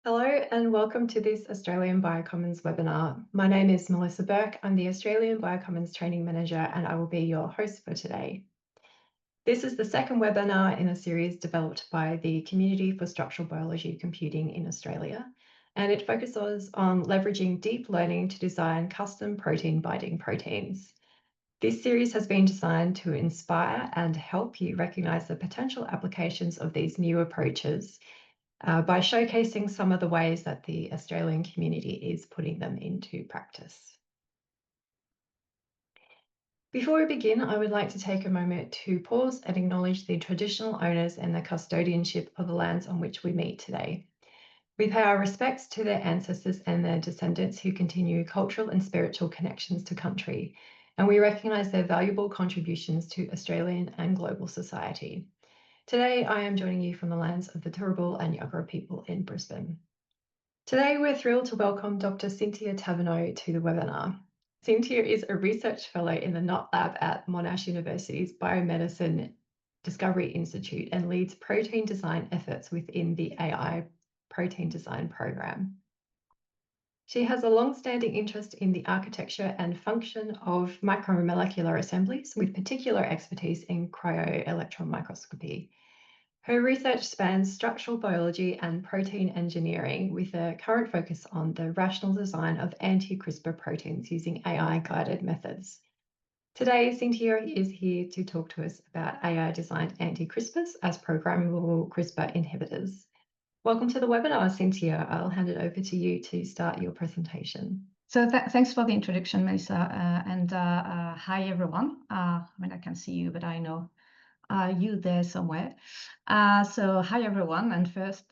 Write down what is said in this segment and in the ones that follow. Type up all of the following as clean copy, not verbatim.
Hello and welcome to this Australian Biocommons webinar. My name is Melissa Burke. I'm the Australian Biocommons Training Manager and I will be your host for today. This is the second webinar in a series developed by the Community for Structural Biology Computing in Australia, and it focuses on leveraging deep learning to design custom protein binding proteins. This series has been designed to inspire and help you recognise the potential applications of these new approaches by showcasing some of the ways that the Australian community is putting them into practice. Before we begin, I would like to take a moment to pause and acknowledge the traditional owners and the custodianship of the lands on which we meet today. We pay our respects to their ancestors and their descendants who continue cultural and spiritual connections to country, and we recognise their valuable contributions to Australian and global society. Today, I am joining you from the lands of the Turrbal and Yagara people in Brisbane. Today, we're thrilled to welcome Dr. Cyntia Taveneau to the webinar. Cyntia is a research fellow in the Knott Lab at Monash University's Biomedicine Discovery Institute and leads protein design efforts within the AI protein design program. She has a long-standing interest in the architecture and function of macromolecular assemblies, with particular expertise in cryo-electron microscopy. Her research spans structural biology and protein engineering, with a current focus on the rational design of anti-CRISPR proteins using AI-guided methods. Today, Cyntia is here to talk to us about AI-designed anti-CRISPRs as programmable CRISPR inhibitors. Welcome to the webinar, Cyntia. I'll hand it over to you to start your presentation. So thanks for the introduction, Melissa, and hi, everyone. I mean, I can see you, but I know you there somewhere. So hi, everyone. And first,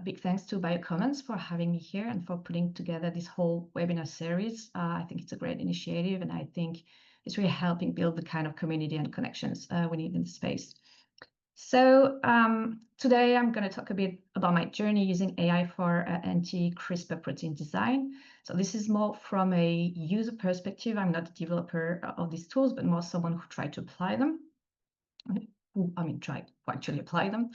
big thanks to Biocommons for having me here and for putting together this whole webinar series. I think it's a great initiative, and I think it's really helping build the kind of community and connections we need in the space. So today I'm going to talk a bit about my journey using AI for anti-CRISPR protein design. So this is more from a user perspective. I'm not a developer of these tools, but more someone who tried to apply them. Tried to actually apply them.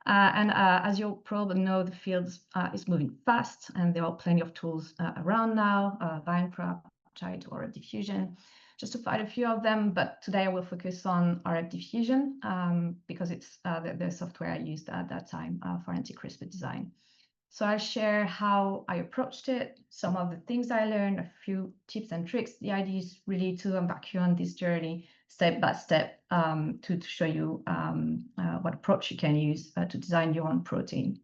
As you probably know, the field is moving fast, and there are plenty of tools around now, Bindcraft, RFdiffusion, just to find a few of them. But today I will focus on RFdiffusion because it's the software I used at that time for anti-CRISPR design. So I'll share how I approached it, some of the things I learned, a few tips and tricks. The idea is really to embark you on this journey step by step to show you what approach you can use to design your own protein.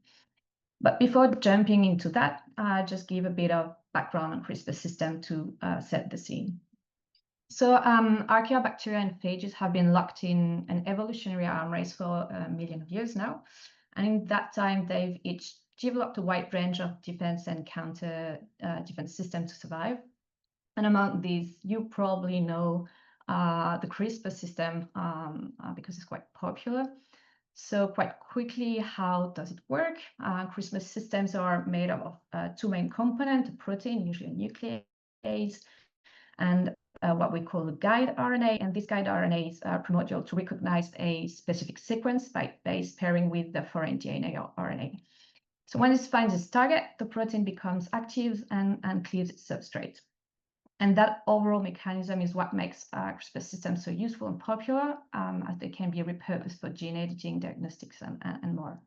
But before jumping into that, just give a bit of background on CRISPR system to set the scene. So archaeobacteria and phages have been locked in an evolutionary arm race for a million of years now. And in that time, they've each developed a wide range of defense and counter defense systems to survive. And among these, you probably know the CRISPR system because it's quite popular. So quite quickly, how does it work? CRISPR systems are made up of two main components, a protein, usually a nuclease, and what we call a guide RNA. And this guide RNA is primordial to recognize a specific sequence by base pairing with the foreign DNA or RNA. So when it finds its target, the protein becomes active and cleaves its substrate. And that overall mechanism is what makes CRISPR systems so useful and popular, as they can be repurposed for gene editing, diagnostics, and more.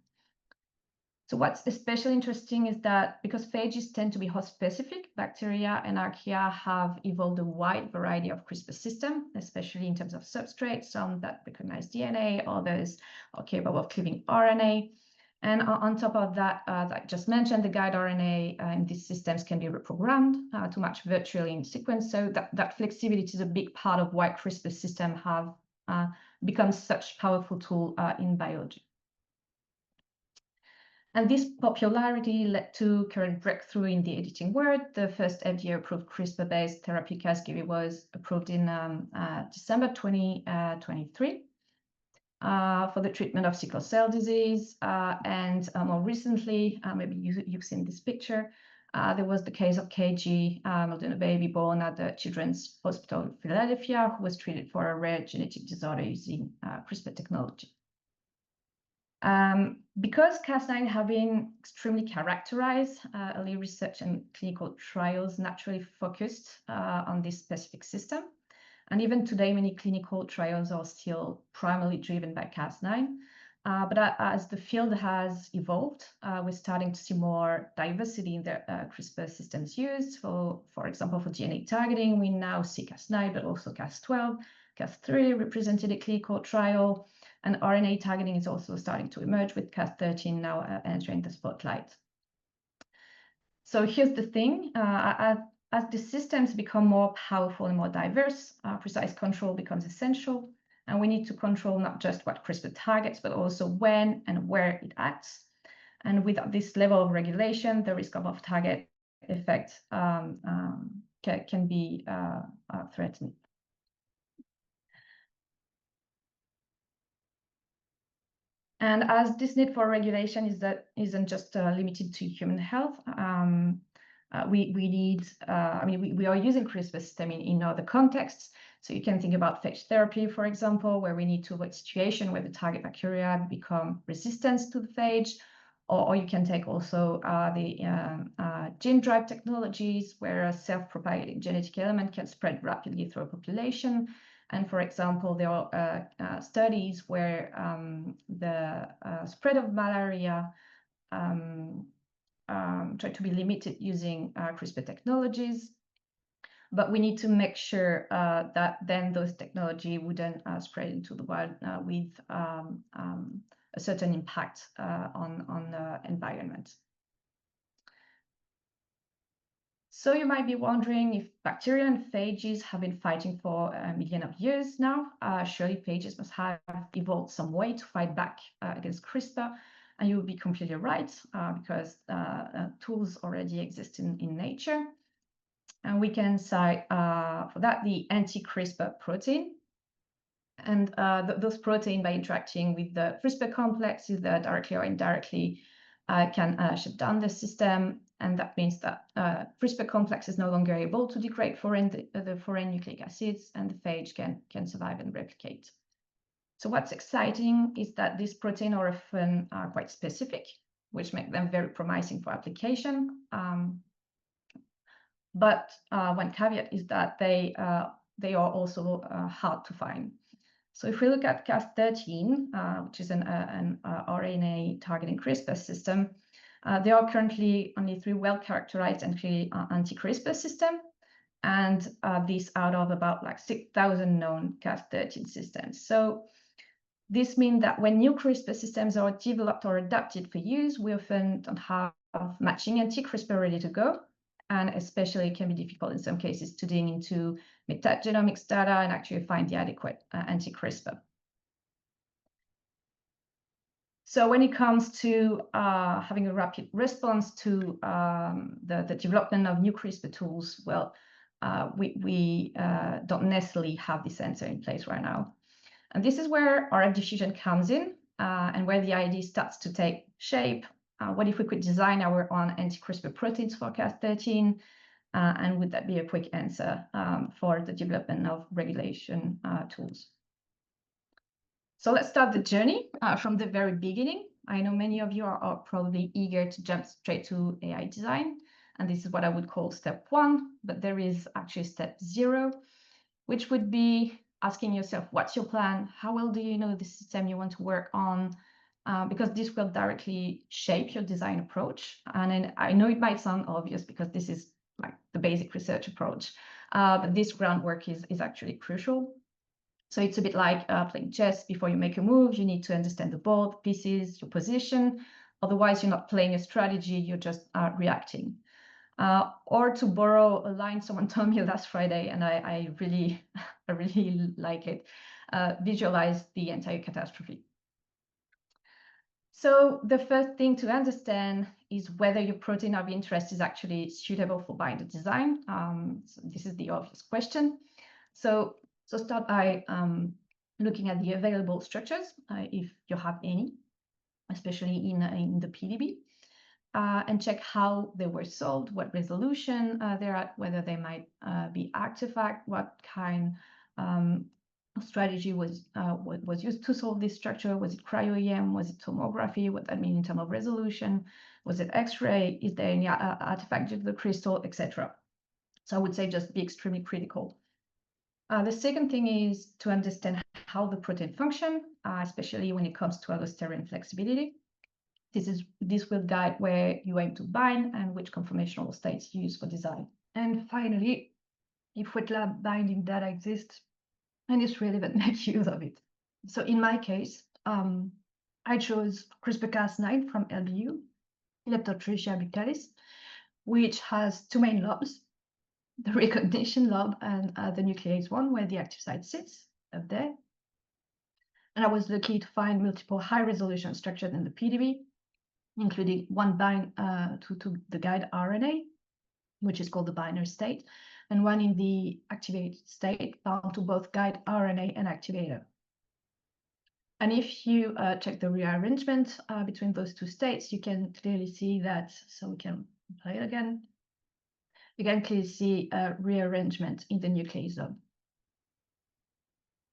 So what's especially interesting is that because phages tend to be host-specific, bacteria and archaea have evolved a wide variety of CRISPR systems, especially in terms of substrates, some that recognize DNA, others are capable of cleaving RNA. And on top of that, as I just mentioned, the guide RNA in these systems can be reprogrammed to match virtually in sequence. So that flexibility is a big part of why CRISPR systems have become such a powerful tool in biology. And this popularity led to current breakthrough in the editing world. The first FDA-approved CRISPR-based therapy Casgevy was approved in December 2023. For the treatment of sickle cell disease. And more recently, maybe you've seen this picture, there was the case of KG, a baby born at the Children's Hospital in Philadelphia, who was treated for a rare genetic disorder using CRISPR technology. Because Cas9 have been extremely characterized, early research and clinical trials naturally focused on this specific system. And even today, many clinical trials are still primarily driven by Cas9. But as the field has evolved, we're starting to see more diversity in the CRISPR systems used. For example, for DNA targeting, we now see Cas9, but also Cas12, Cas3 represented a clinical trial. And RNA targeting is also starting to emerge with Cas13 now entering the spotlight. So here's the thing, as the systems become more powerful and more diverse, precise control becomes essential. And we need to control not just what CRISPR targets, but also when and where it acts. And with this level of regulation, the risk of off-target effect can be threatened. And as this need for regulation isn't just limited to human health, we need, we are using CRISPR system in other contexts. So you can think about phage therapy, for example, where we need to avoid situation where the target bacteria become resistant to the phage, or you can take also the gene drive technologies where a self-propagating genetic element can spread rapidly through a population. And for example, there are studies where the spread of malaria try to be limited using CRISPR technologies. But we need to make sure that then those technology wouldn't spread into the world with a certain impact on the environment. So you might be wondering if bacteria and phages have been fighting for a million of years now. Surely phages must have evolved some way to fight back against CRISPR. And you would be completely right, because tools already exist in nature. And we can cite for that the anti-CRISPR protein. And those proteins, by interacting with the CRISPR complex, either directly or indirectly, can shut down the system. And that means that CRISPR complex is no longer able to degrade the foreign nucleic acids, and the phage can survive and replicate. So what's exciting is that these proteins are often quite specific, which make them very promising for application. But one caveat is that they are also hard to find. So if we look at Cas13, which is an RNA targeting CRISPR system, there are currently only 3 well-characterized anti-CRISPR systems, and these out of about like 6,000 known Cas13 systems. So this means that when new CRISPR systems are developed or adapted for use, we often don't have matching anti-CRISPR ready to go. And especially it can be difficult in some cases to dig into metagenomics data and actually find the adequate anti-CRISPR. So when it comes to having a rapid response to the development of new CRISPR tools, well, we don't necessarily have this answer in place right now. And this is where RFdiffusion comes in, and where the idea starts to take shape. What if we could design our own anti-CRISPR proteins for Cas13? And would that be a quick answer for the development of regulation tools? So let's start the journey from the very beginning. I know many of you are probably eager to jump straight to AI design, and this is what I would call step 1, but there is actually step 0, which would be asking yourself, what's your plan? How well do you know the system you want to work on? Because this will directly shape your design approach. And I know it might sound obvious because this is like the basic research approach, but this groundwork is actually crucial. So it's a bit like playing chess. Before you make a move, you need to understand the board, pieces, your position. Otherwise, you're not playing a strategy, you're just reacting. Or to borrow a line someone told me last Friday, and I really like it, visualize the entire catastrophe. So the first thing to understand is whether your protein of interest is actually suitable for binder design. So this is the obvious question. So start by looking at the available structures, if you have any, especially in the PDB, and check how they were solved, what resolution they're at, whether they might be artifact, what kind strategy was used to solve this structure? Was it cryo-EM? Was it tomography? What that mean in terms of resolution? Was it X-ray? Is there any artifact of the crystal, etc.? So I would say just be extremely critical. The second thing is to understand how the protein function, especially when it comes to allosteric flexibility. This will guide where you aim to bind and which conformational states you use for design. And finally, if wet lab binding data exists and it's relevant, make use of it. So in my case, I chose CRISPR-Cas9 from LBU, Leptotrichia bicalis, which has two main lobes, the recognition lobe and the nuclease one, where the active site sits up there. And I was lucky to find multiple high-resolution structures in the PDB, including one bind to the guide RNA, which is called the binder state, and one in the activated state bound to both guide RNA and activator. And if you check the rearrangement between those two states, you can clearly see that, so we can play it again. You can clearly see a rearrangement in the nuclease lobe.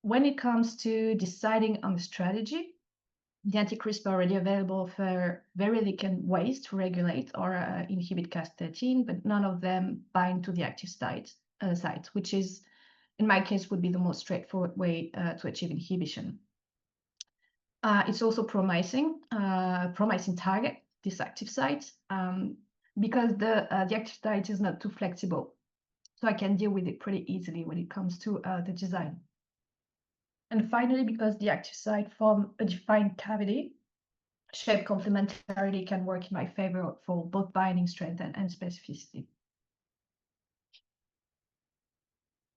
When it comes to deciding on the strategy, the anti-CRISPR are already available for very elegant ways to regulate or inhibit Cas13, but none of them bind to the active site, which is, in my case, would be the most straightforward way to achieve inhibition. It's also promising target, this active site, because the active site is not too flexible. So I can deal with it pretty easily when it comes to the design. And finally, because the active site forms a defined cavity, shape complementarity can work in my favor for both binding strength and specificity.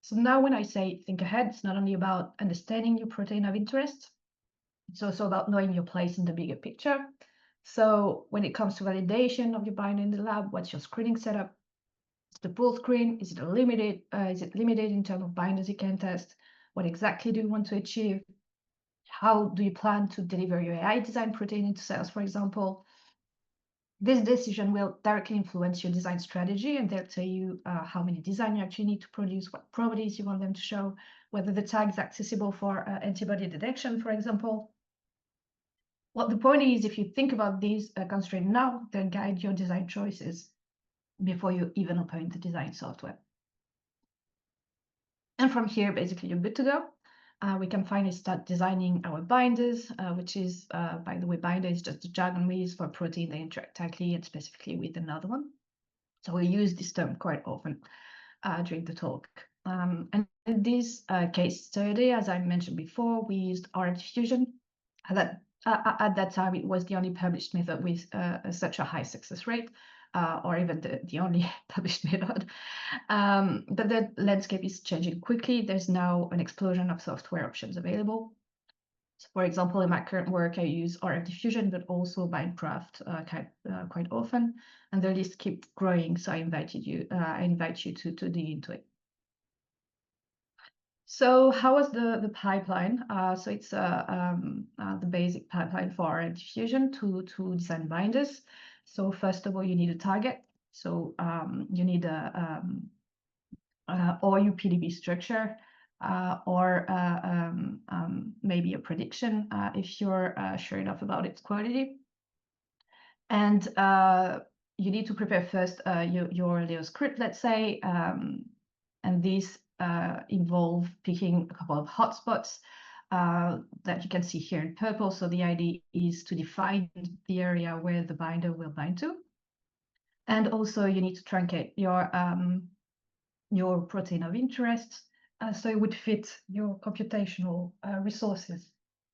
So now when I say think ahead, it's not only about understanding your protein of interest, it's also about knowing your place in the bigger picture. So when it comes to validation of your binder in the lab, what's your screening setup? Is the pool screen? Is it limited? Is it limited in terms of binders you can test? What exactly do you want to achieve? How do you plan to deliver your AI design protein into cells, for example? This decision will directly influence your design strategy, and they'll tell you how many design you actually need to produce, what properties you want them to show, whether the tag is accessible for antibody detection, for example. Well, the point is, if you think about these constraints now, they'll guide your design choices before you even open the design software. And from here, basically, you're good to go. We can finally start designing our binders, which is, by the way, binder is just a jargon we use for protein that interact tightly and specifically with another one. So we use this term quite often during the talk. And in this case study, as I mentioned before, we used RFdiffusion. At that time, it was the only published method with such a high success rate, or even the only published method. But the landscape is changing quickly. There's now an explosion of software options available. So for example, in my current work, I use RFdiffusion, but also Bindcraft quite often, and the list keeps growing. So I invite you to dig into it. So how was the pipeline? So it's the basic pipeline for RFdiffusion to design binders. So first of all, you need a target. So you need or your PDB structure, or maybe a prediction if you're sure enough about its quality. And you need to prepare first your Leo script, let's say, and this involve picking a couple of hotspots that you can see here in purple. So the idea is to define the area where the binder will bind to. And also you need to truncate your protein of interest, so it would fit your computational resources.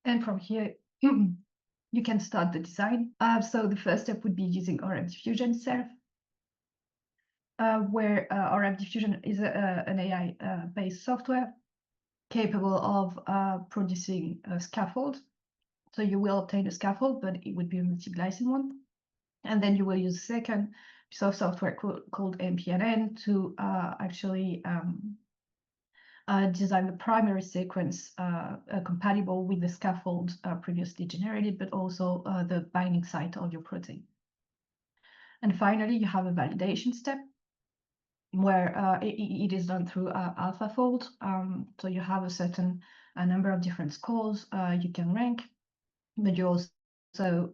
And from here, you can start the design. So the first step would be using RFdiffusion itself, where RFdiffusion is an AI-based software capable of producing a scaffold. So you will obtain a scaffold, but it would be a multi-glycine one. And then you will use a second piece of software called MPNN to actually design the primary sequence compatible with the scaffold previously generated, but also the binding site of your protein. And finally, you have a validation step where it is done through Alphafold. So you have a certain a number of different scores you can rank, but you also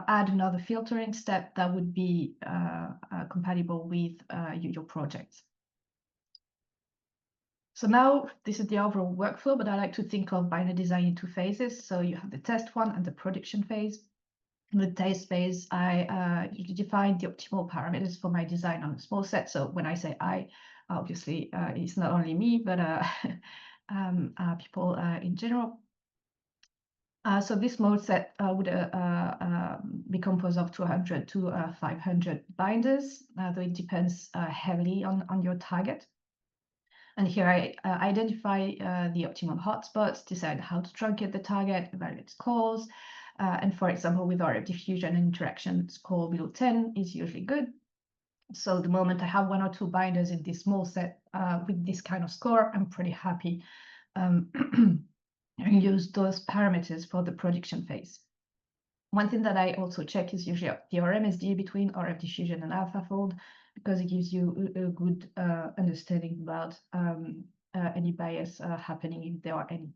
add another filtering step that would be compatible with your project. So now this is the overall workflow, but I like to think of binary design in two phases. So you have the test one and the production phase. In the test phase, I usually define the optimal parameters for my design on a small set. So when I say I, obviously it's not only me, but people in general. So this mode set would be composed of 200 to 500 binders, though it depends heavily on your target. And here I identify the optimal hotspots, decide how to truncate the target, evaluate scores. And for example, with RFdiffusion, interaction score below 10 is usually good. So the moment I have 1 or 2 binders in this small set with this kind of score, I'm pretty happy. And use those parameters for the production phase. One thing that I also check is usually the RMSD between RFdiffusion and Alphafold, because it gives you a good understanding about any bias happening if there are any.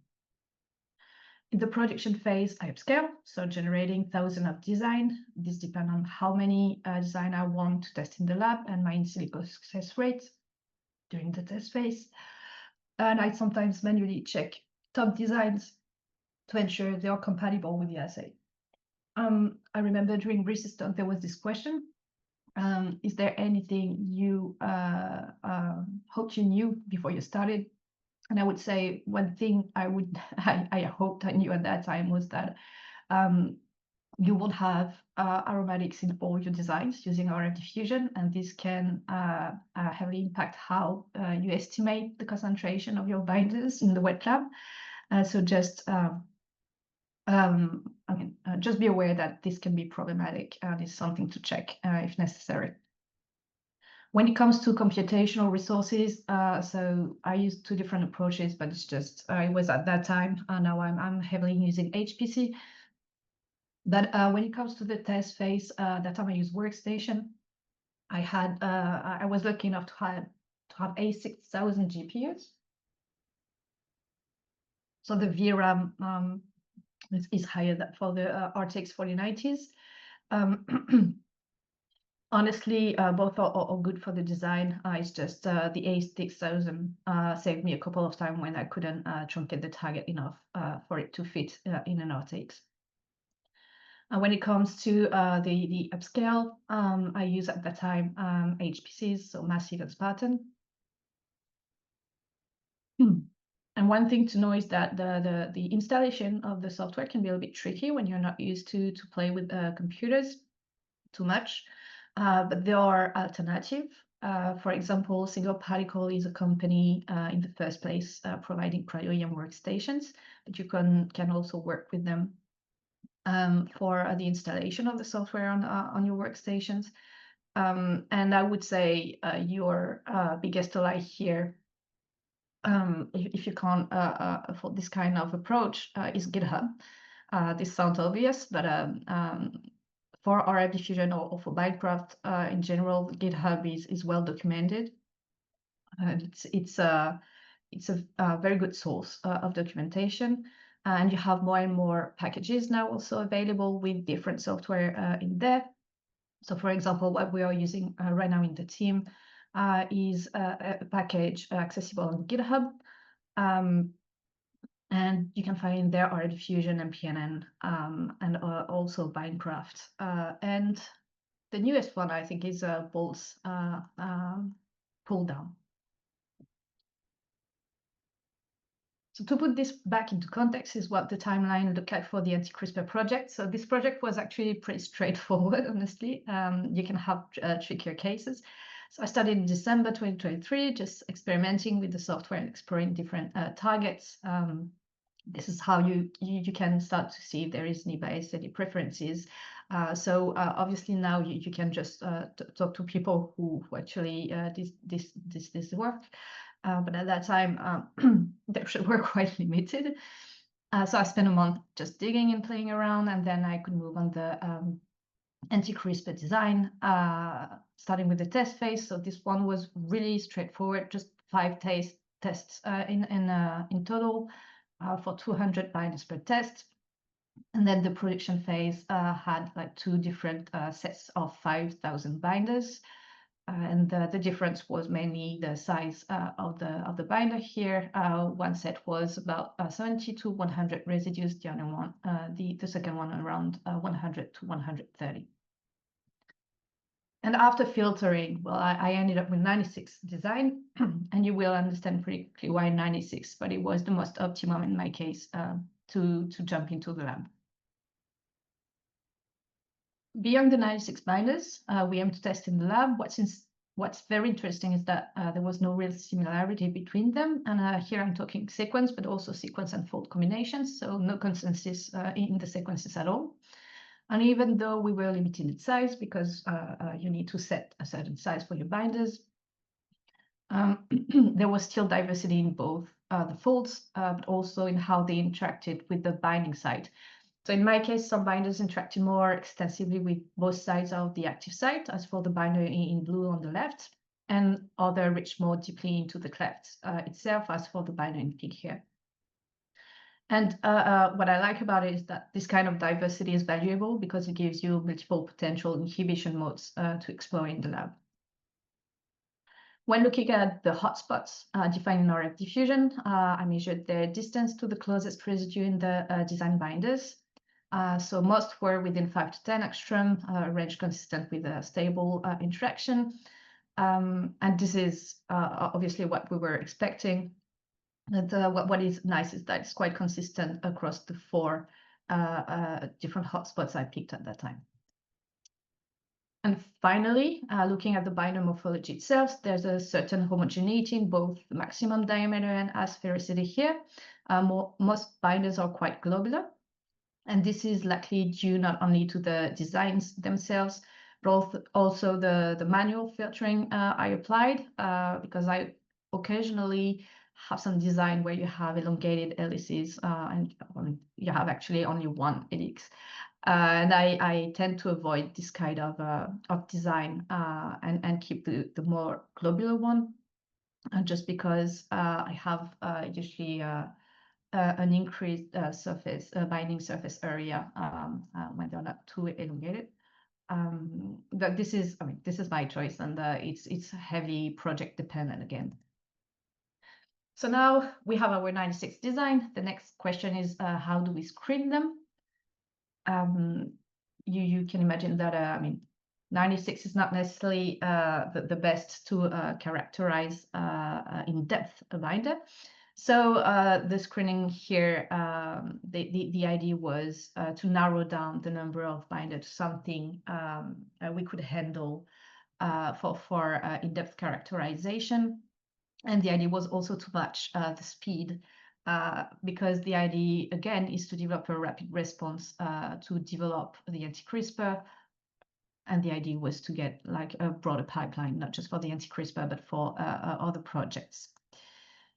In the production phase, I upscale, so generating thousands of design. This depends on how many design I want to test in the lab and my in silico success rate during the test phase. And I sometimes manually check top designs to ensure they are compatible with the assay. I remember during resistance there was this question: is there anything you hoped you knew before you started? And I would say one thing I hoped I knew at that time was that you will have aromatics in all your designs using RFdiffusion, and this can heavily impact how you estimate the concentration of your binders in the wet lab. So just just be aware that this can be problematic and is something to check if necessary. When it comes to computational resources, so I use 2 different approaches, but it's just I was at that time, and now I'm heavily using HPC. But when it comes to the test phase, that time I use Workstation. I was lucky enough to have a 6,000 GPUs. So the VRAM is higher than for the RTX 4090s. Honestly, both are good for the design. It's just the A6000 saved me a couple of times when I couldn't truncate the target enough for it to fit in an RTX. When it comes to the upscale, I use at that time HPCs, so Massive and Spartan. And one thing to know is that the installation of the software can be a little bit tricky when you're not used to play with computers too much. But there are alternatives. For example, Single Particle is a company in the first place providing Cryo-EM workstations, but you can also work with them for the installation of the software on your workstations. And I would say your biggest ally here, if you can't afford this kind of approach, is GitHub. This sounds obvious, but for RFdiffusion or for Bindcraft in general, GitHub is well documented. It's a very good source of documentation, and you have more and more packages now also available with different software in there. So, for example, what we are using right now in the team is a package accessible on GitHub. And you can find there RFdiffusion, and also Bindcraft. And the newest one, I think, is Bolt's pull down. So to put this back into context is what the timeline looked like for the Anti-CRISPR project. So this project was actually pretty straightforward, honestly. You can have trickier cases. So I started in December 2023, just experimenting with the software and exploring different targets. This is how you can start to see if there is any bias, any preferences. So obviously now you can just talk to people who actually this work. But at that time, the options were quite limited. So I spent a month just digging and playing around, and then I could move on the anti-CRISPR design, starting with the test phase. So this one was really straightforward, just 5 tests tests in total for 200 binders per test. And then the production phase had like 2 different sets of 5,000 binders. And the difference was mainly the size of the binder here. One set was about 70 to 100 residues, the other one, the second one around 100 to 130. And after filtering, well, I ended up with 96 design, and you will understand pretty quickly why 96, but it was the most optimum in my case to jump into the lab. Beyond the 96 binders, we aim to test in the lab. What's very interesting is that there was no real similarity between them. And here I'm talking sequence, but also sequence and fold combinations. So no consensus in the sequences at all. And even though we were limited in size, because you need to set a certain size for your binders, there was still diversity in both the folds, but also in how they interacted with the binding site. So in my case, some binders interacted more extensively with both sides of the active site, as for the binder in blue on the left, and other reached more deeply into the cleft itself, as for the binder in pink here. And what I like about it is that this kind of diversity is valuable because it gives you multiple potential inhibition modes to explore in the lab. When looking at the hotspots defined in RFdiffusion, I measured their distance to the closest residue in the design binders. So most were within 5 to 10 angstrom, a range consistent with a stable interaction. And this is obviously what we were expecting. And what is nice is that it's quite consistent across the 4 different hotspots I picked at that time. And finally, looking at the binder morphology itself, there's a certain homogeneity in both the maximum diameter and asphericity here. Most binders are quite globular. And this is likely due not only to the designs themselves, but also the manual filtering I applied, because I occasionally have some design where you have elongated helices and you have actually only one helix. And I tend to avoid this kind of design and keep the more globular one, just because I have usually an increased binding surface area when they're not too elongated. This is my choice, and it's heavily project dependent again. So now we have our 96 design. The next question is how do we screen them? You can imagine that 96 is not necessarily the best to characterize in depth a binder. So the screening here, the idea was to narrow down the number of binders to something we could handle for in-depth characterization. And the idea was also to match the speed, because the idea, again, is to develop a rapid response to develop the anti-CRISPR. And the idea was to get like a broader pipeline, not just for the anti-CRISPR, but for other projects.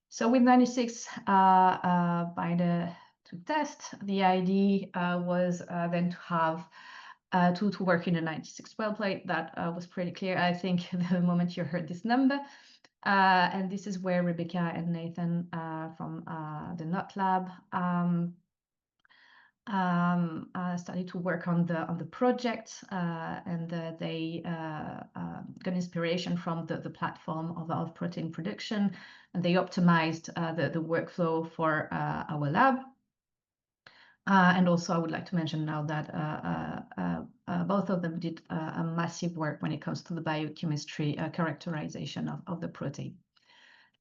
So with 96 binder to test, the idea was then to have to work in a 96 well plate. That was pretty clear, I think, the moment you heard this number. And this is where Rebecca and Nathan from the NOT lab started to work on the project, and they got inspiration from the platform of protein production, and they optimized the workflow for our lab. And also, I would like to mention now that both of them did a massive work when it comes to the biochemistry characterization of the protein.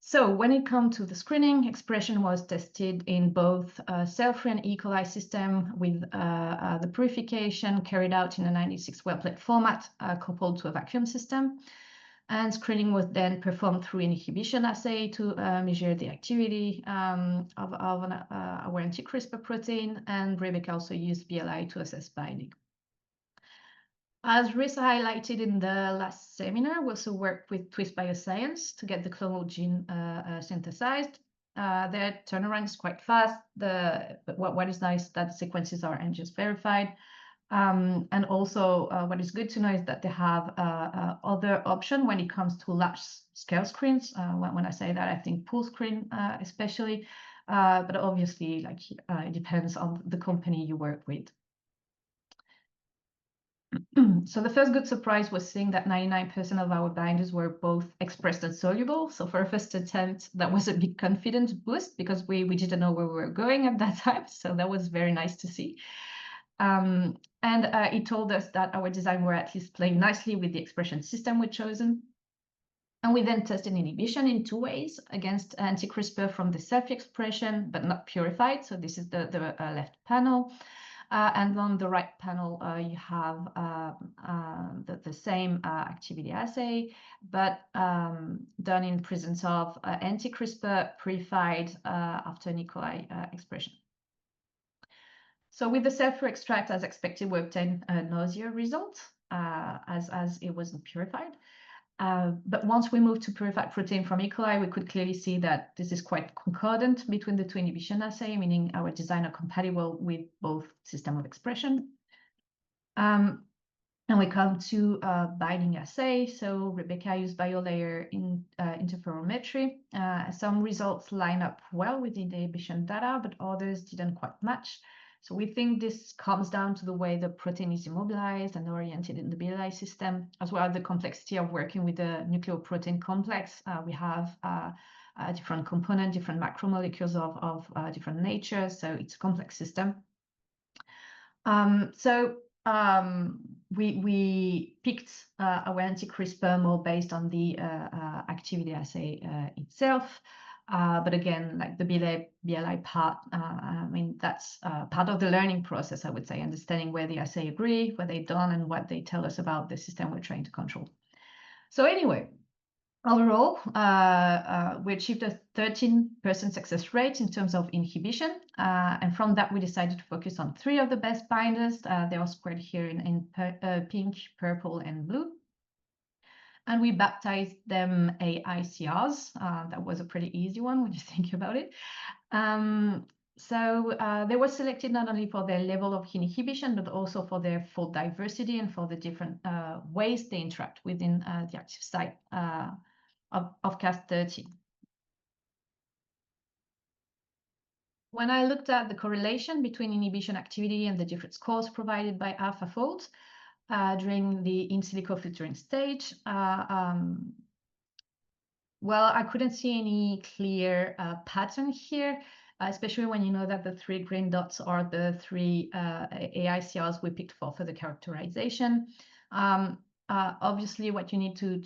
So when it comes to the screening, expression was tested in both cell-free and E. coli system with the purification carried out in a 96 well plate format coupled to a vacuum system. And screening was then performed through an inhibition assay to measure the activity of our anti-CRISPR protein, and Rebecca also used BLI to assess binding. As Risa highlighted in the last seminar, we also worked with Twist Bioscience to get the clonal gene synthesized. Their turnaround is quite fast. But what is nice is that the sequences are NGS verified. And also, what is good to know is that they have other option when it comes to large scale screens. When I say that, I think full screen especially, but obviously, like it depends on the company you work with. So the first good surprise was seeing that 99% of our binders were both expressed and soluble. So for a first attempt, that was a big confidence boost because we didn't know where we were going at that time. So that was very nice to see. And it told us that our design were at least playing nicely with the expression system we'd chosen. And we then tested inhibition in 2 ways against anti-CRISPR from the self-expression, but not purified. So this is the left panel. And on the right panel, you have the same activity assay, but done in presence of anti-CRISPR purified after an E. coli expression. So with the self-extract, as expected, we obtained a nausea result as it wasn't purified. But once we moved to purified protein from E. coli, we could clearly see that this is quite concordant between the 2 inhibition assay, meaning our design are compatible with both system of expression. And we come to binding assay. So Rebecca used biolayer interferometry. Some results line up well with the inhibition data, but others didn't quite match. So we think this comes down to the way the protein is immobilized and oriented in the BLI system, as well as the complexity of working with the nucleoprotein complex. We have different components, different macromolecules of different natures, so it's a complex system. We picked our anti-CRISPR more based on the activity assay itself. But again, like the BLI part, I mean, that's part of the learning process, I would say, understanding where the assay agree, where they don't, and what they tell us about the system we're trying to control. So anyway, overall, we achieved a 13% success rate in terms of inhibition. And from that, we decided to focus on 3 of the best binders. They are squared here in pink, purple, and blue. And we baptized them AICRs. That was a pretty easy one when you think about it. They were selected not only for their level of inhibition, but also for their fold diversity and for the different ways they interact within the active site of Cas13. When I looked at the correlation between inhibition activity and the different scores provided by Alphafold during the in silico filtering stage, well, I couldn't see any clear pattern here, especially when you know that the 3 green dots are the 3 AICRs we picked for the characterization. Obviously, what you need to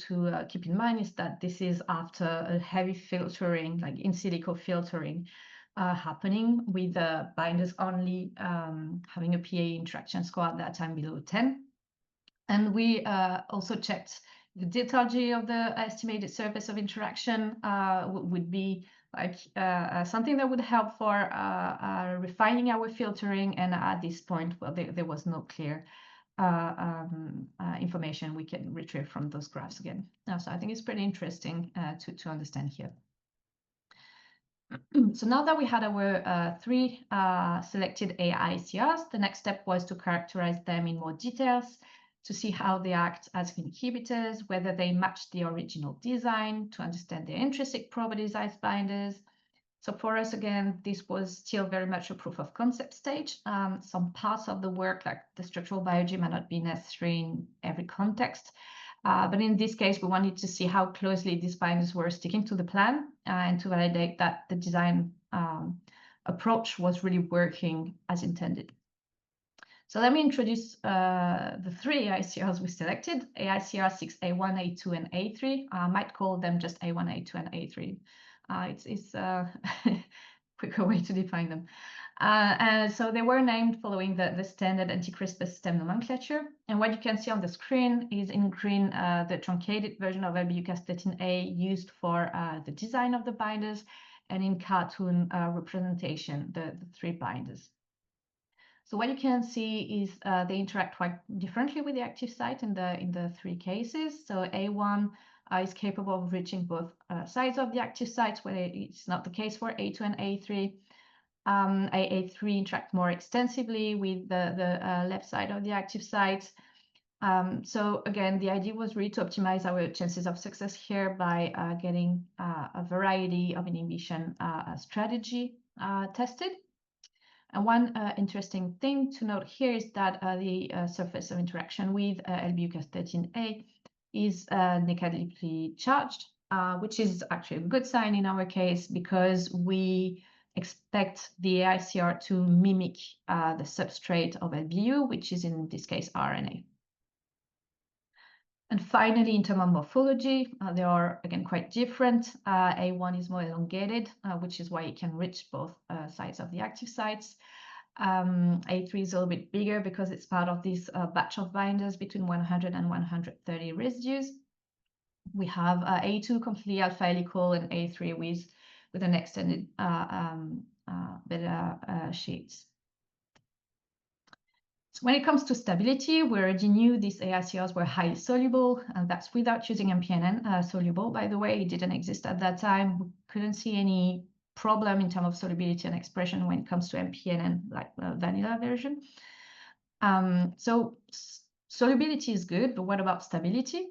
keep in mind is that this is after a heavy filtering, like in silico filtering, happening with the binders only having a PA interaction score at that time below 10. And we also checked the delta-G of the estimated surface of interaction would be like something that would help for refining our filtering. And at this point, well, there was no clear information we can retrieve from those graphs again. So I think it's pretty interesting to understand here. So now that we had our 3 selected AICRs, the next step was to characterize them in more details to see how they act as inhibitors, whether they match the original design, to understand their intrinsic properties as binders. So for us, again, this was still very much a proof of concept stage. Some parts of the work, like the structural biology, might not be necessary in every context. But in this case, we wanted to see how closely these binders were sticking to the plan and to validate that the design approach was really working as intended. So let me introduce the 3 AICRs we selected, AICR 6, A1, A2, and A3. I might call them just A1, A2, and A3. It's a quicker way to define them. And so they were named following the standard anti-CRISPR system nomenclature. And what you can see on the screen is in green the truncated version of Cas13A used for the design of the binders, and in cartoon representation, the 3 binders. So what you can see is they interact quite differently with the active site in the 3 cases. So A1 is capable of reaching both sides of the active sites, where it's not the case for A2 and A3. A3 interact more extensively with the left side of the active site. So again, the idea was really to optimize our chances of success here by getting a variety of inhibition strategy tested. And one interesting thing to note here is that the surface of interaction with LBUCAS13A is negatively charged, which is actually a good sign in our case because we expect the AICR to mimic the substrate of LBU, which is in this case RNA. And finally, in terms of morphology, they are, again, quite different. A1 is more elongated, which is why it can reach both sides of the active sites. A3 is a little bit bigger because it's part of this batch of binders between 100 and 130 residues. We have A2 completely alpha helical and A3 with an extended beta sheets. So when it comes to stability, we already knew these AICRs were highly soluble, and that's without using MPNN soluble, by the way. It didn't exist at that time. We couldn't see any problem in terms of solubility and expression when it comes to MPNN, like the vanilla version. So solubility is good, but what about stability?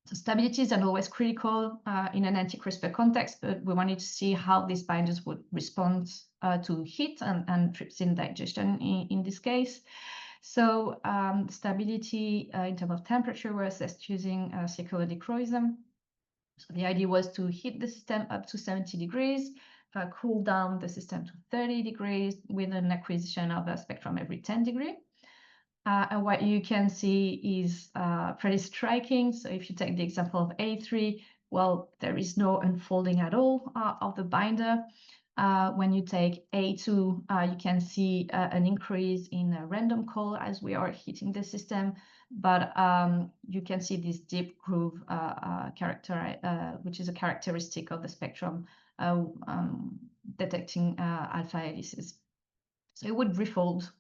So stability is always critical in an anti-CRISPR context, but we wanted to see how these binders would respond to heat and trypsin digestion in this case. So stability in terms of temperature were assessed using circular dichroism. So the idea was to heat the system up to 70 degrees, cool down the system to 30 degrees with an acquisition of a spectrum every 10 degrees. And what you can see is pretty striking. So if you take the example of A3, well, there is no unfolding at all of the binder. When you take A2, you can see an increase in a random call as we are heating the system, but you can see this deep groove character, which is a characteristic of the spectrum detecting alpha helices. So it would refold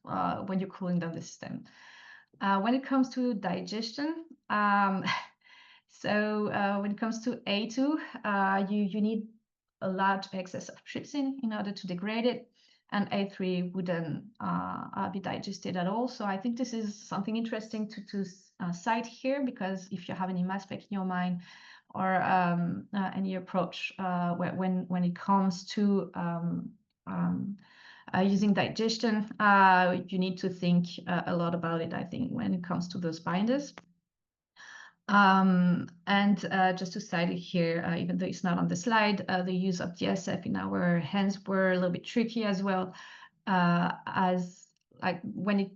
when you're cooling down the system. When it comes to digestion, when it comes to A2, you need a large excess of trypsin in order to degrade it, and A3 wouldn't be digested at all. So I think this is something interesting to cite here, because if you have any mass spec in your mind or any approach when it comes to using digestion, you need to think a lot about it, I think, when it comes to those binders. Just to cite it here, even though it's not on the slide, the use of DSF in our hands were a little bit tricky as well, as like when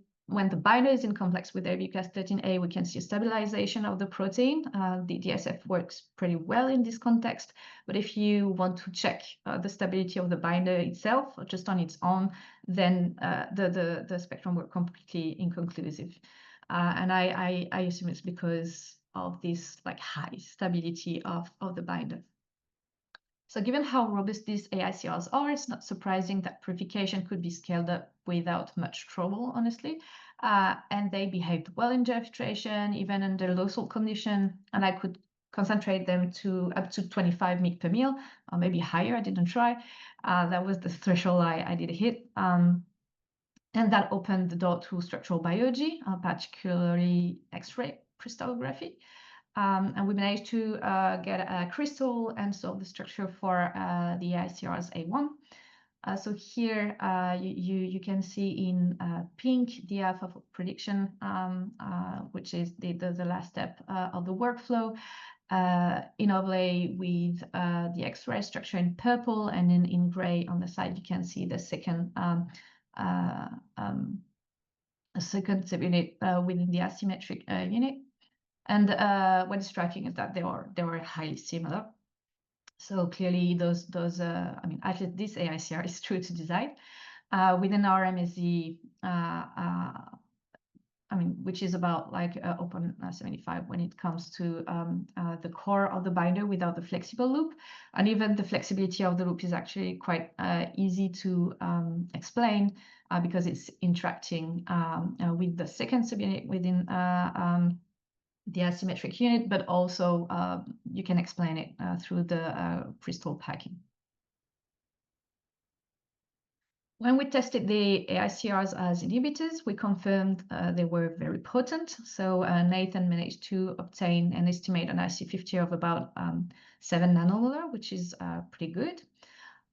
the binder is in complex with LBUCAS13A, we can see a stabilization of the protein. The DSF works pretty well in this context, but if you want to check the stability of the binder itself, just on its own, then the spectrum were completely inconclusive. And I assume it's because of this like high stability of the binder. So given how robust these AICRs are, it's not surprising that purification could be scaled up without much trouble, honestly. And they behaved well in gel filtration, even under low salt condition, and I could concentrate them to up to 25 mg per ml, or maybe higher. I didn't try. That was the threshold I did hit. And that opened the door to structural biology, particularly X-ray crystallography. And we managed to get a crystal and solve the structure for the AICRs A1. So here you can see in pink the Alphafold prediction, which is the last step of the workflow. In overlay with the X-ray structure in purple, and in gray on the side you can see the second subunit within the asymmetric unit. And what is striking is that they were highly similar. So clearly those I mean, at least this AICR is true to design. Within our MSZ, I mean, which is about like 0.75 when it comes to the core of the binder without the flexible loop. And even the flexibility of the loop is actually quite easy to explain because it's interacting with the second subunit within the asymmetric unit, but also you can explain it through the crystal packing. When we tested the AICRs as inhibitors, we confirmed they were very potent. So Nathan managed to obtain an estimated IC50 of about 7 nanomolar, which is pretty good.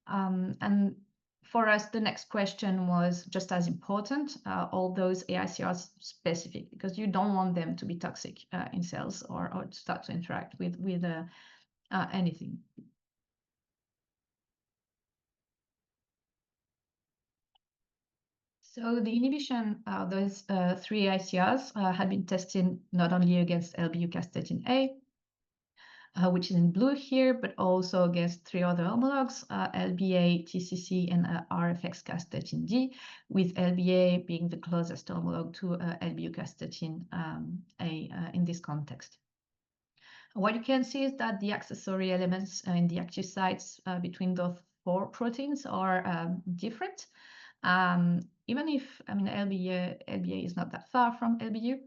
And for us, the next question was just as important, all those AICRs specific, because you don't want them to be toxic in cells or to start to interact with anything. So the inhibition of those 3 AICRs had been tested not only against LBU-castetin-A, which is in blue here, but also against 3 other homologs, LBA, TCC, and RFX-castetin-D, with LBA being the closest homolog to LBU-castetin-A in this context. What you can see is that the accessory elements in the active sites between those 4 proteins are different. Even if, LBA is not that far from LBU.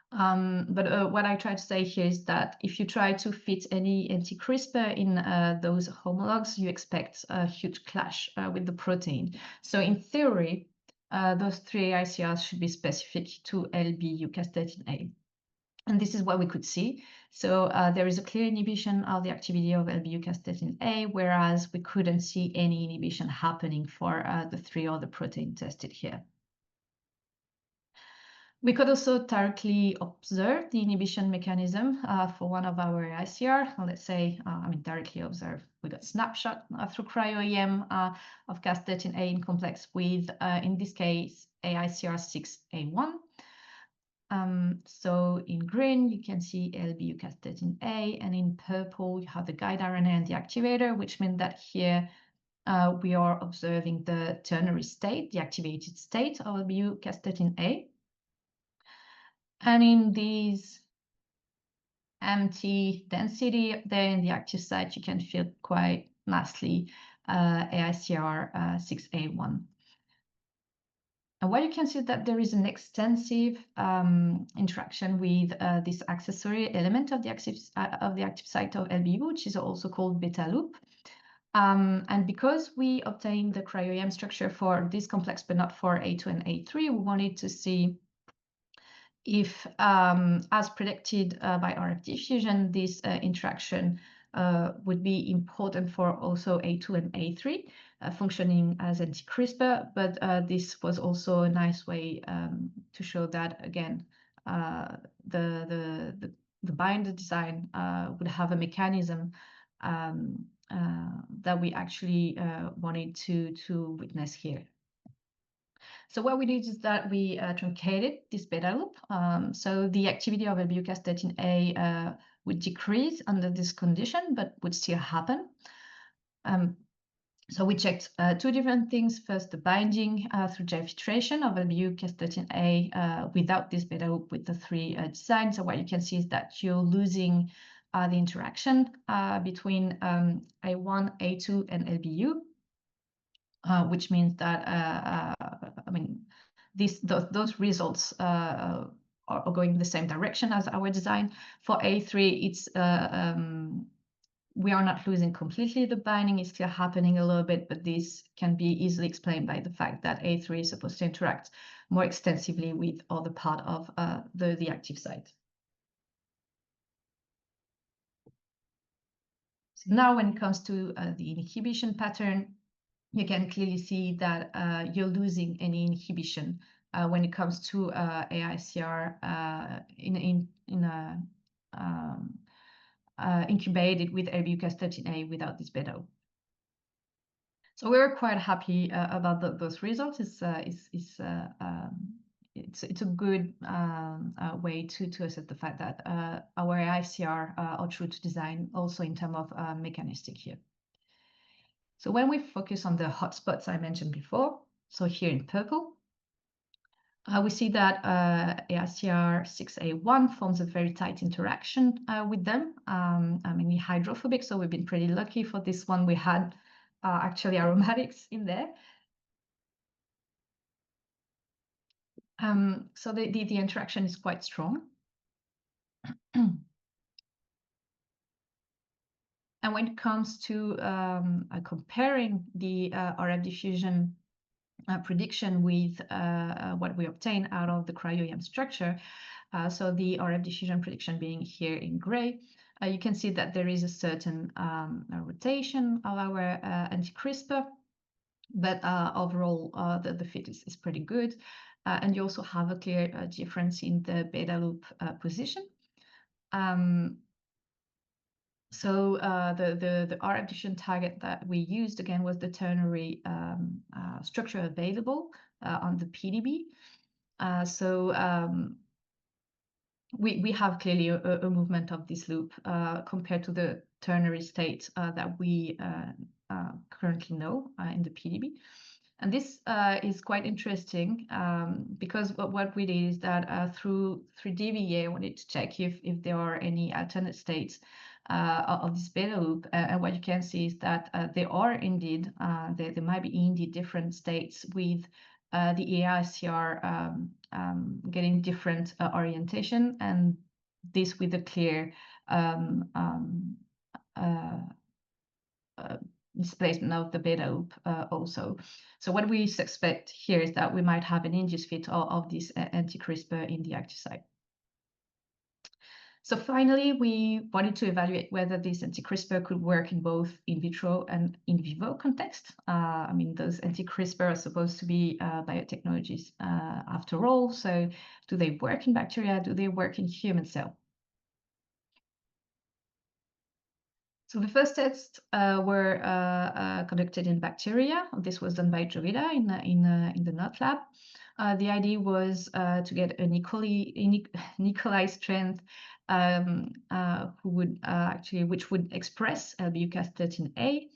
But what I try to say here is that if you try to fit any anti-CRISPR in those homologs, you expect a huge clash with the protein. So in theory, those 3 ICRs should be specific to LBU-castetin-A. And this is what we could see. So there is a clear inhibition of the activity of LBU-castetin-A, whereas we couldn't see any inhibition happening for the 3 other proteins tested here. We could also directly observe the inhibition mechanism for one of our ICR. Let's say, directly observe. We got snapshot through cryo-EM of castetin-A in complex with, in this case, AICR6A1. So in green, you can see LBU-castetin-A, and in purple, you have the guide RNA and the activator, which means that here we are observing the ternary state, the activated state of LBU-castetin-A. And in these empty density there in the active site, you can feel quite nicely AICR6A1. And what you can see is that there is an extensive interaction with this accessory element of the active site of LBU, which is also called beta loop. And because we obtained the cryo-EM structure for this complex, but not for A2 and A3, we wanted to see if, as predicted by RFdiffusion, this interaction would be important for also A2 and A3 functioning as anti-CRISPR, but this was also a nice way to show that, again, the binder design would have a mechanism that we actually wanted to witness here. So what we did is that we truncated this beta loop. So the activity of LBU-castetin-A would decrease under this condition, but would still happen. So we checked 2 different things. First, the binding through gel filtration of LBU-castetin-A without this beta loop with the 3 design. So what you can see is that you're losing the interaction between A1, A2, and LBU. Which means that those results are going in the same direction as our design. For A3, it's we are not losing completely the binding; it's still happening a little bit, but this can be easily explained by the fact that A3 is supposed to interact more extensively with other part of the active site. So now, when it comes to the inhibition pattern, you can clearly see that you're losing any inhibition when it comes to AICR incubated with LBU-castetin-A without this beta. So we were quite happy about those results. It's a good way to assess the fact that our AICR are true to design, also in terms of mechanistic here. So when we focus on the hotspots I mentioned before, so here in purple, we see that AICR6A1 forms a very tight interaction with them. Hydrophobic, so we've been pretty lucky for this one. We had actually aromatics in there. So the interaction is quite strong. And when it comes to comparing the RFdiffusion prediction with what we obtain out of the cryo-EM structure, so the RFdiffusion prediction being here in gray, you can see that there is a certain rotation of our anti-CRISPR, but overall the fit is pretty good. And you also have a clear difference in the beta loop position. So the RFdiffusion target that we used again was the ternary structure available on the PDB. We have clearly a movement of this loop compared to the ternary state that we currently know in the PDB. And this is quite interesting because what we did is that through 3DVA, I wanted to check if there are any alternate states of this beta loop. And what you can see is that there are indeed, there might be indeed different states with the AICR getting different orientation, and this with a clear displacement of the beta loop also. So what we suspect here is that we might have an induced fit of this anti-CRISPR in the active site. So finally, we wanted to evaluate whether this anti-CRISPR could work in both in vitro and in vivo context. I mean, those anti-CRISPR are supposed to be biotechnologies after all. So do they work in bacteria? Do they work in human cell? So the first tests were conducted in bacteria. This was done by Jovita in the NOT lab. The idea was to get an equalized strength which would express LBUCAS13A,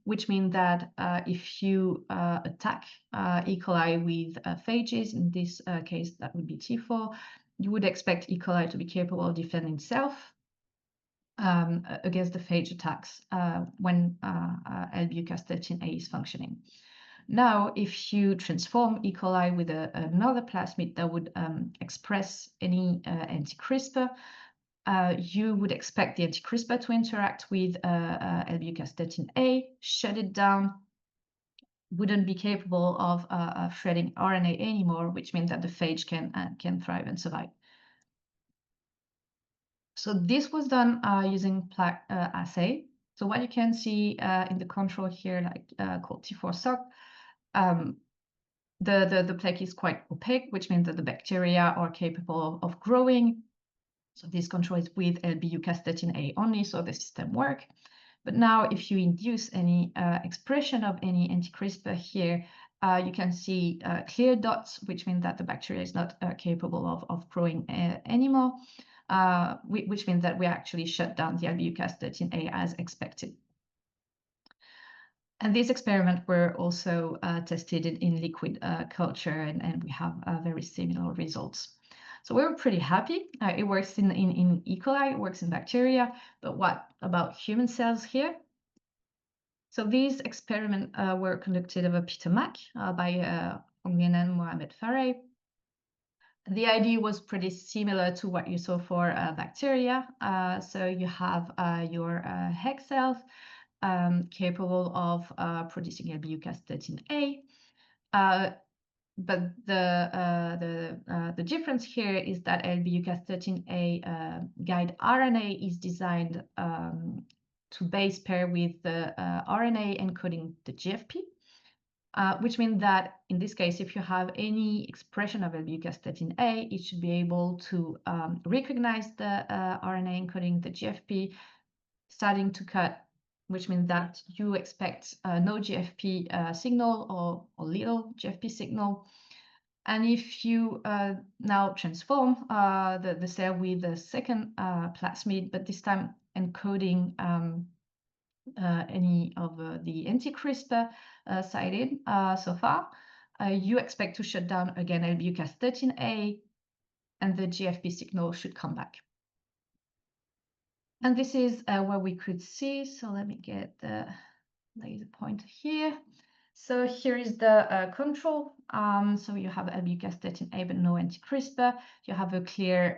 which means that if you attack E. coli with phages, in this case that would be T4, you would expect E. coli to be capable of defending itself against the phage attacks when LBUCAS13A is functioning. Now, if you transform E. coli with another plasmid that would express any anti-CRISPR, you would expect the anti-CRISPR to interact with LBUCAS13A, shut it down, wouldn't be capable of shredding RNA anymore, which means that the phage can thrive and survive. So this was done using plaque assay. So what you can see in the control here, called T4-SOC, the plaque is quite opaque, which means that the bacteria are capable of growing. So this control is with LBUCAS13A only, so the system works. But now if you induce any expression of any anti-CRISPR here, you can see clear dots, which means that the bacteria is not capable of growing anymore, which means that we actually shut down the LBUCAS13A as expected. And these experiments were also tested in liquid culture, and we have very similar results. So we were pretty happy. It works in E. coli, it works in bacteria, but what about human cells here? So these experiments were conducted over Peter Mack by Ongen and Mohamed Farey. The idea was pretty similar to what you saw for bacteria. So you have your HEC cells capable of producing LBUCAS13A. But the difference here is that LBUCAS13A guide RNA is designed to base pair with the RNA encoding the GFP, which means that in this case, if you have any expression of LBUCAS13A, it should be able to recognize the RNA encoding the GFP, starting to cut, which means that you expect no GFP signal or little GFP signal. And if you now transform the cell with the second plasmid, but this time encoding any of the anti-CRISPR cited so far, you expect to shut down again LBUCAS13A, and the GFP signal should come back. And this is what we could see. So let me get the laser pointer here. So here is the control. So you have albucastatin-A, but no anti-CRISPR. You have a clear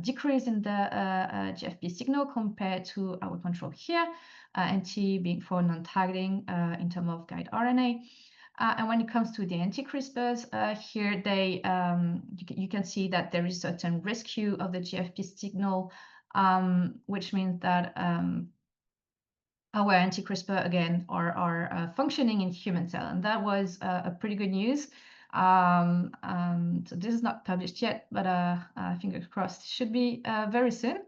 decrease in the GFP signal compared to our control here, NT being for non-targeting in terms of guide RNA. And when it comes to the anti-CRISPRs, here they you can see that there is certain rescue of the GFP signal, which means that our anti-CRISPR again are functioning in human cell, and that was a pretty good news. So this is not published yet, but fingers crossed, it should be very soon.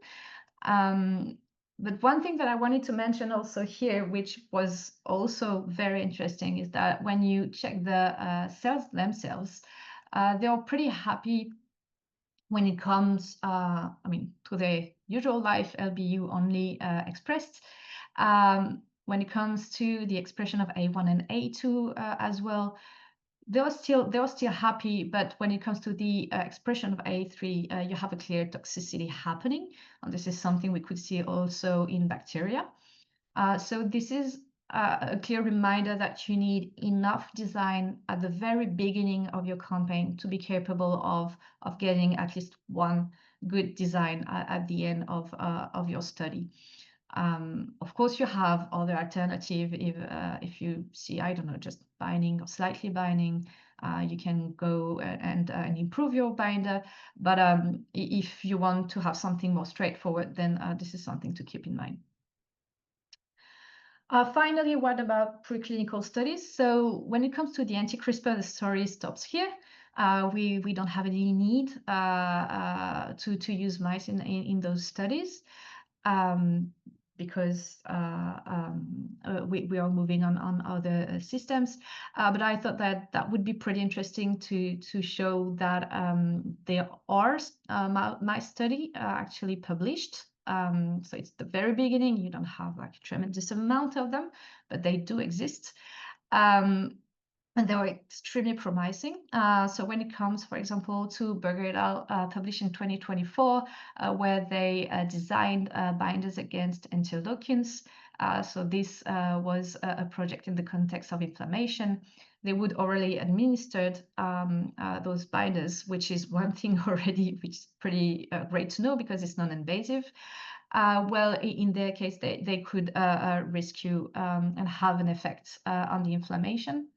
But one thing that I wanted to mention also here, which was also very interesting, is that when you check the cells themselves, they are pretty happy when it comes, to the usual life LBU only expressed. When it comes to the expression of A1 and A2 as well, they were still happy, but when it comes to the expression of A3, you have a clear toxicity happening, and this is something we could see also in bacteria. So this is a clear reminder that you need enough design at the very beginning of your campaign to be capable of getting at least one good design at the end of your study. Of course, you have other alternative. If you see, I don't know, just binding or slightly binding, you can go and improve your binder. But if you want to have something more straightforward, then this is something to keep in mind. Finally, what about preclinical studies? So when it comes to the anti-CRISPR, the story stops here. We don't have any need to use mice in those studies. Because we are moving on other systems. But I thought that would be pretty interesting to show that there are mice study actually published. So it's the very beginning. You don't have like a tremendous amount of them, but they do exist. And they were extremely promising. So when it comes, for example, to Berger et al. Published in 2024, where they designed binders against interleukins. So this was a project in the context of inflammation. They would orally administer those binders, which is one thing already, which is pretty great to know because it's non-invasive. Well, in their case, they could rescue and have an effect on the inflammation.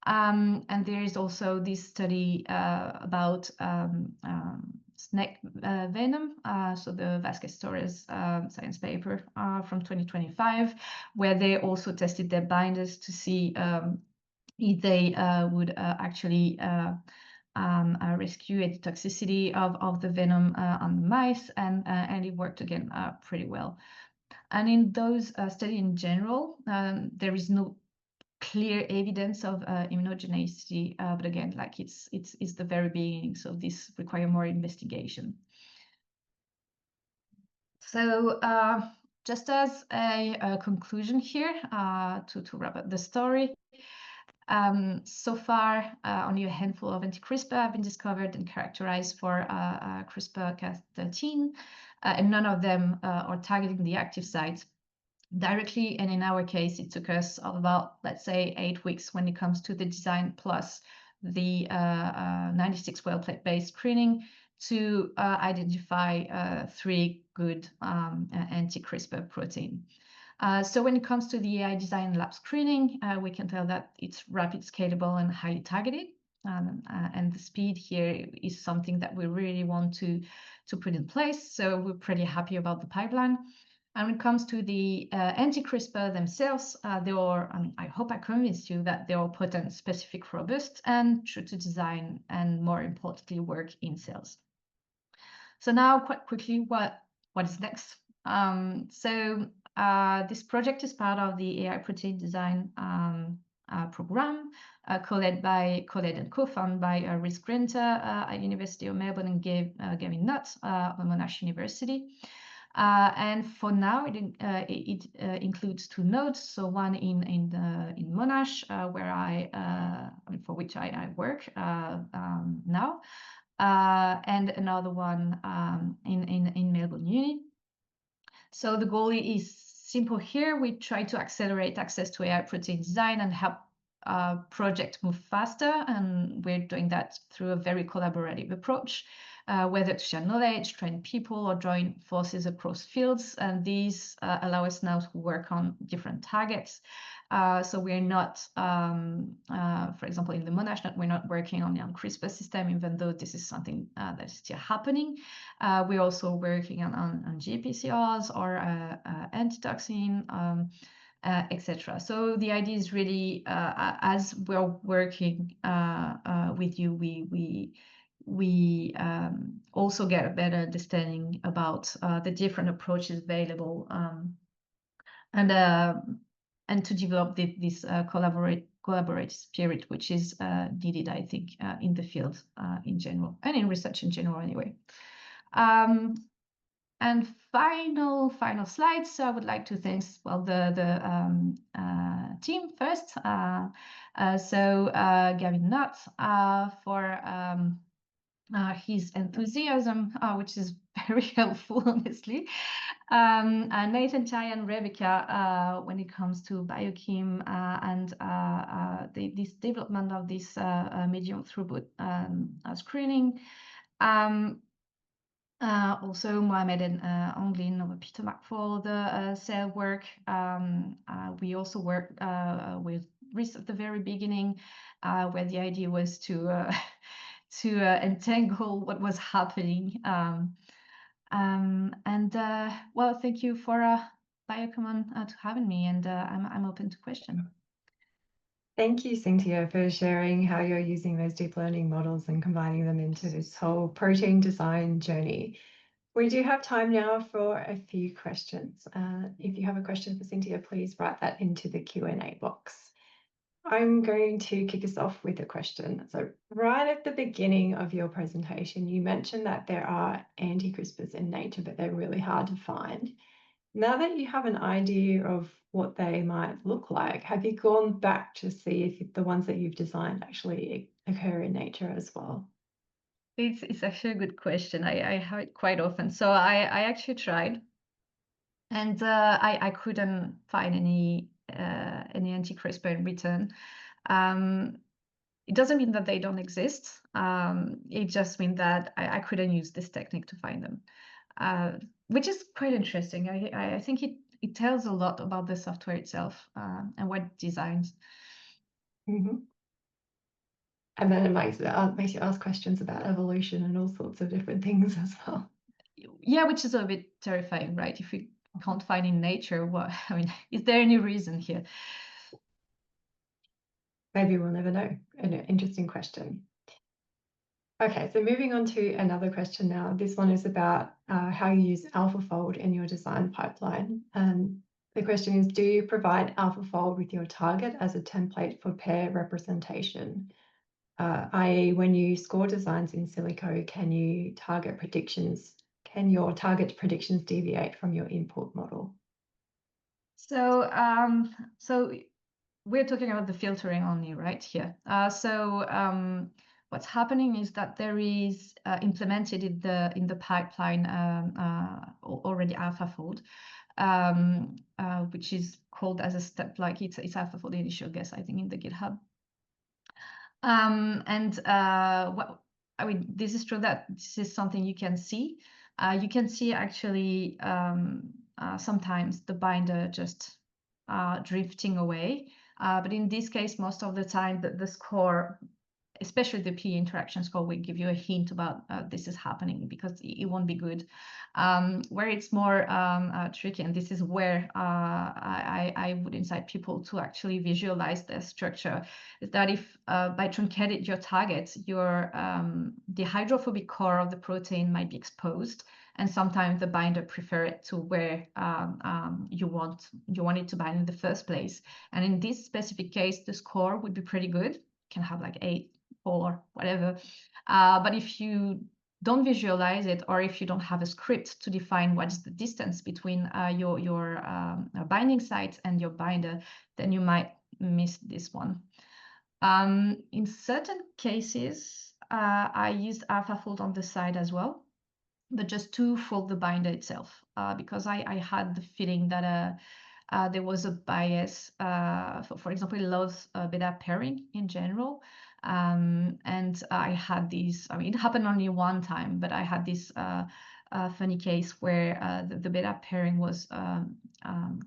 And there is also this study about snake venom, so the Vasquez Torres science paper from 2025, where they also tested their binders to see if they would actually rescue the toxicity of the venom on the mice, and it worked again pretty well. And in those studies in general, there is no clear evidence of immunogenicity, but again, like it's the very beginning, so this requires more investigation. So just as a conclusion here, to wrap up the story, so far only a handful of anti-CRISPR have been discovered and characterized for CRISPR-Cas13, and none of them are targeting the active site directly, and in our case it took us about, let's say, 8 weeks when it comes to the design plus the 96 well plate based screening to identify 3 good anti-CRISPR protein. So when it comes to the AI design lab screening, we can tell that it's rapid, scalable, and highly targeted. And the speed here is something that we really want to put in place. So we're pretty happy about the pipeline. And when it comes to the anti-CRISPR themselves, they are, I hope I convinced you that they are potent, specific, robust, and true to design, and more importantly, work in cells. So now, quite quickly, what is next? This project is part of the AI protein design program, co-led and co-founded by Rhys Grinter at University of Melbourne and Gavin Nutt at Monash University. And for now, it includes 2 nodes. So one in Monash, where for which I work now, and another one in Melbourne Uni. So the goal is simple here. We try to accelerate access to AI protein design and help project move faster, and we're doing that through a very collaborative approach, whether to share knowledge, train people, or join forces across fields. And these allow us now to work on different targets. So we're not, for example, in the Monash, we're not working on the CRISPR system, even though this is something that is still happening. We're also working on GPCRs or antitoxin, etc. So the idea is really, as we're working with you, we also get a better understanding about the different approaches available, and to develop this collaborate spirit, which is needed, I think, in the field in general, and in research in general anyway. And final slide. So I would like to thank, well, the team first. So Gavin Nutt for his enthusiasm, which is very helpful, honestly. Nathan, Chai, and Rebecca when it comes to biochem and this development of this medium throughput screening. Also Mohamed and Anglin of Peter Mac for the cell work. We also work with Rhys at the very beginning, where the idea was to entangle what was happening. Well, thank you for Biocommon to having me, and I'm open to questions. Thank you, Cyntia, for sharing how you're using those deep learning models and combining them into this whole protein design journey. We do have time now for a few questions. If you have a question for Cyntia, please write that into the Q&A box. I'm going to kick us off with a question. So right at the beginning of your presentation, you mentioned that there are anti-CRISPRs in nature, but they're really hard to find. Now that you have an idea of what they might look like, have you gone back to see if the ones that you've designed actually occur in nature as well? It's actually a good question. I have it quite often. So I actually tried, and I couldn't find any anti-CRISPR in return. It doesn't mean that they don't exist. It just means that I couldn't use this technique to find them, which is quite interesting. I think it tells a lot about the software itself and what it designs. Mm-hmm. And then it makes you ask questions about evolution and all sorts of different things as well. Yeah, which is a bit terrifying, right? If we can't find in nature, what, I mean, is there any reason here? Maybe we'll never know. An interesting question. Okay, so moving on to another question now. This one is about how you use Alphafold in your design pipeline. The question is, do you provide Alphafold with your target as a template for pair representation? I.e., when you score designs in silico, can your target predictions deviate from your input model? So, so we're talking about the filtering only, right here. What's happening is that there is implemented in the pipeline already Alphafold, which is called as a step, like it's Alphafold initial guess, I think, in the GitHub. What I mean, this is true that this is something you can see. You can see actually sometimes the binder just drifting away. But in this case, most of the time, the score, especially the P interaction score, will give you a hint about this is happening, because it won't be good. Where it's more tricky, and this is where I would incite people to actually visualize the structure, is that if by truncated your target, the hydrophobic core of the protein might be exposed, and sometimes the binder prefer it to where you want it to bind in the first place. And in this specific case, the score would be pretty good. It can have like 8 or whatever. But if you don't visualize it, or if you don't have a script to define what's the distance between your binding site and your binder, then you might miss this one. In certain cases, I used Alphafold on the side as well, but just to fold the binder itself, because I had the feeling that there was a bias. For example, it loves beta pairing in general. And I had these, I mean, it happened only one time, but I had this funny case where the beta pairing was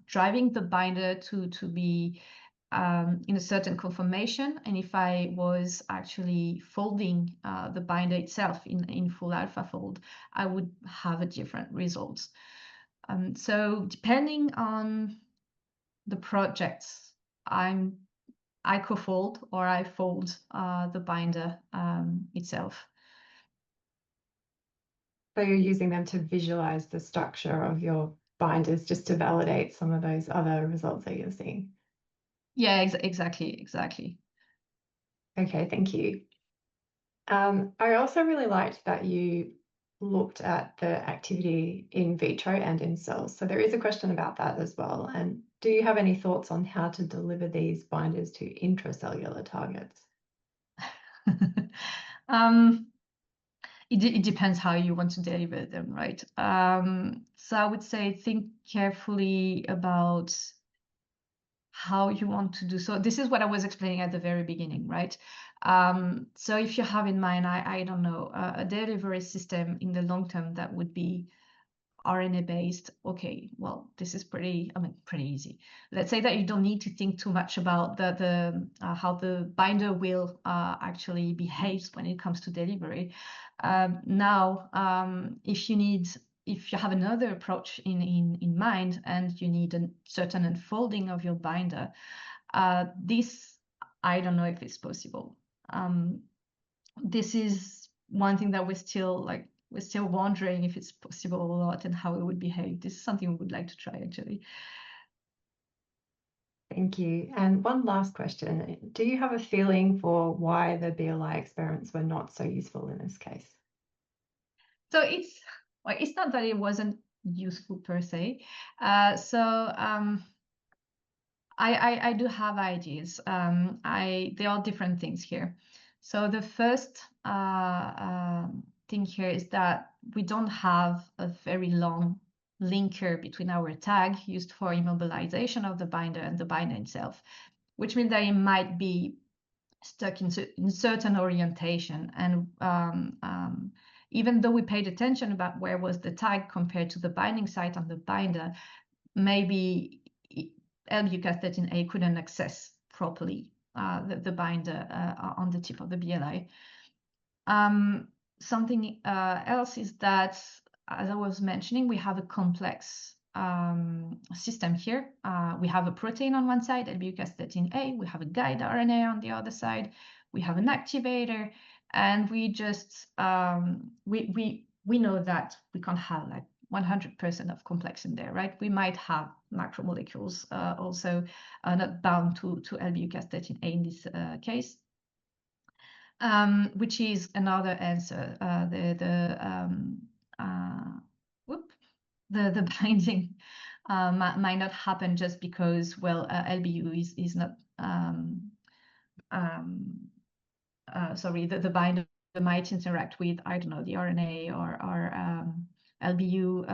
driving the binder to be in a certain conformation, and if I was actually folding the binder itself in full Alphafold, I would have a different result. So depending on the projects, I co-fold or I fold the binder itself. So you're using them to visualize the structure of your binders just to validate some of those other results that you're seeing. Yeah, exactly. Okay, thank you. I also really liked that you looked at the activity in vitro and in cells. So there is a question about that as well. And do you have any thoughts on how to deliver these binders to intracellular targets? It depends how you want to deliver them, right? So I would say think carefully about how you want to do. So this is what I was explaining at the very beginning, right? So if you have in mind, I don't know, a delivery system in the long term that would be RNA based, okay, well, this is pretty easy. Let's say that you don't need to think too much about the how the binder will actually behave when it comes to delivery. Now, if you have another approach in mind and you need a certain unfolding of your binder, this I don't know if it's possible. This is one thing that we're still wondering if it's possible or not and how it would behave. This is something we would like to try, actually. Thank you. And one last question. Do you have a feeling for why the BLI experiments were not so useful in this case? So it's not that it wasn't useful per se. I do have ideas. There are different things here. So the first thing here is that we don't have a very long linker between our tag used for immobilization of the binder and the binder itself, which means that it might be stuck in certain orientation. And even though we paid attention about where was the tag compared to the binding site on the binder, maybe LBUCAS13A couldn't access properly the binder on the tip of the BLI. Something else is that, as I was mentioning, we have a complex system here. We have a protein on one side, LBUCAS13A. We have a guide RNA on the other side. We have an activator, and we just we know that we can't have like 100% of complex in there, right? We might have macromolecules also not bound to LBUCAS13A in this case. Which is another answer. The binding might not happen just because, well, LBU is not sorry, the binder might interact with, I don't know, the RNA or LBU,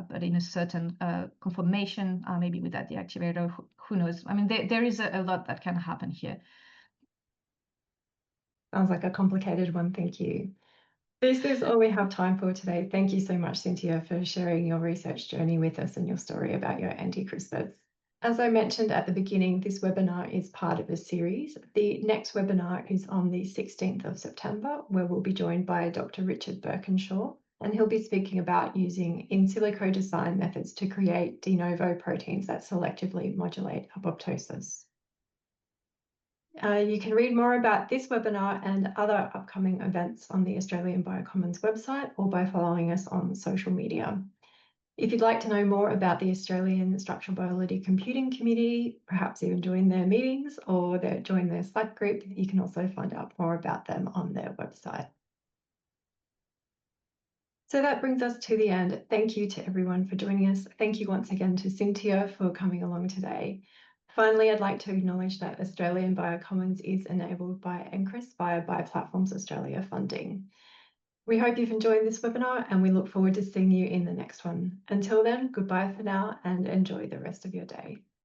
but in a certain conformation, maybe without the activator, who knows? I mean, there is a lot that can happen here. Sounds like a complicated one, thank you. This is all we have time for today. Thank you so much, Cyntia, for sharing your research journey with us and your story about your anti-CRISPRs. As I mentioned at the beginning, this webinar is part of a series. The next webinar is on the 16th of September, where we'll be joined by Dr. Richard Birkinshaw, and he'll be speaking about using in silico design methods to create de novo proteins that selectively modulate apoptosis. You can read more about this webinar and other upcoming events on the Australian Biocommons website or by following us on social media. If you'd like to know more about the Australian Structural Biology Computing Community, perhaps even join their meetings or join their Slack group, you can also find out more about them on their website. So that brings us to the end. Thank you to everyone for joining us. Thank you once again to Cyntia for coming along today. Finally, I'd like to acknowledge that Australian Biocommons is enabled by Alcrs via Bioplatforms Australia funding. We hope you've enjoyed this webinar and we look forward to seeing you in the next one. Until then, goodbye for now and enjoy the rest of your day.